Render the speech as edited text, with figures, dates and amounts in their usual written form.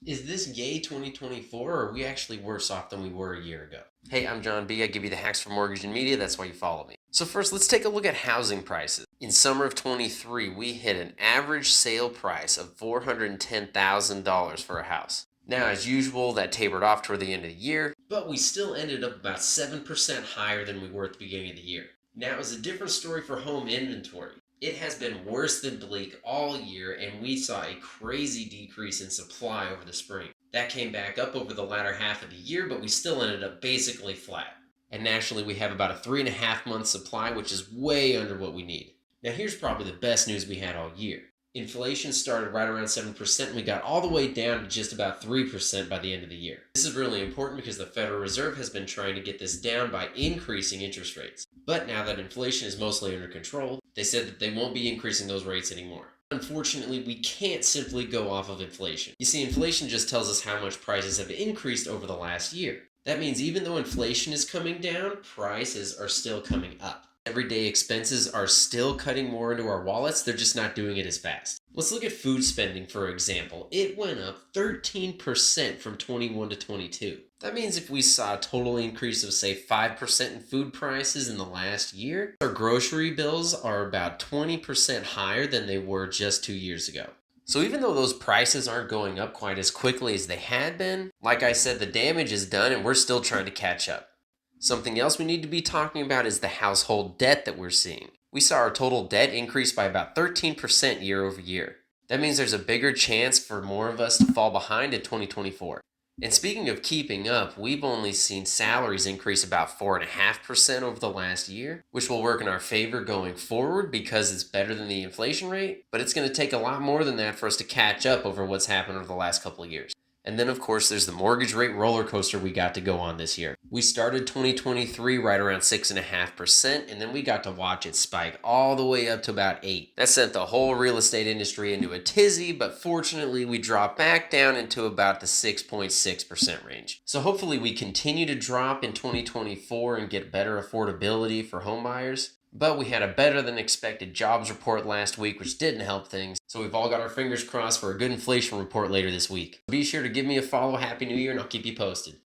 Is this yay 2024 or are we actually worse off than we were a year ago? Hey, I'm John B. I give you the hacks for mortgage and media. That's why you follow me. So first, let's take a look at housing prices. In summer of 23, we hit an average sale price of $410,000 for a house. Now, as usual, that tapered off toward the end of the year, but we still ended up about 7% higher than we were at the beginning of the year. Now, it's a different story for home inventory. It has been worse than bleak all year, and we saw a crazy decrease in supply over the spring. That came back up over the latter half of the year, but we still ended up basically flat. And nationally, we have about a 3.5 month supply, which is way under what we need. Now, here's probably the best news we had all year. Inflation started right around 7%, and we got all the way down to just about 3% by the end of the year. This is really important because the Federal Reserve has been trying to get this down by increasing interest rates. But now that inflation is mostly under control, they said that they won't be increasing those rates anymore. Unfortunately, we can't simply go off of inflation. You see, inflation just tells us how much prices have increased over the last year. That means even though inflation is coming down, prices are still coming up. Everyday expenses are still cutting more into our wallets, they're just not doing it as fast. Let's look at food spending, for example. It went up 13% from 21 to 22. That means if we saw a total increase of, say, 5% in food prices in the last year, our grocery bills are about 20% higher than they were just 2 years ago. So even though those prices aren't going up quite as quickly as they had been, like I said, the damage is done and we're still trying to catch up. Something else we need to be talking about is the household debt that we're seeing. We saw our total debt increase by about 13% year over year. That means there's a bigger chance for more of us to fall behind in 2024. And speaking of keeping up, we've only seen salaries increase about 4.5% over the last year, which will work in our favor going forward because it's better than the inflation rate, but it's going to take a lot more than that for us to catch up over what's happened over the last couple of years. And then, of course, there's the mortgage rate roller coaster we got to go on this year. We started 2023 right around 6.5%, and then we got to watch it spike all the way up to about 8. That sent the whole real estate industry into a tizzy, but fortunately, we dropped back down into about the 6.6% range. So hopefully, we continue to drop in 2024 and get better affordability for home buyers. But we had a better than expected jobs report last week, which didn't help things. So we've all got our fingers crossed for a good inflation report later this week. Be sure to give me a follow. Happy New Year, and I'll keep you posted.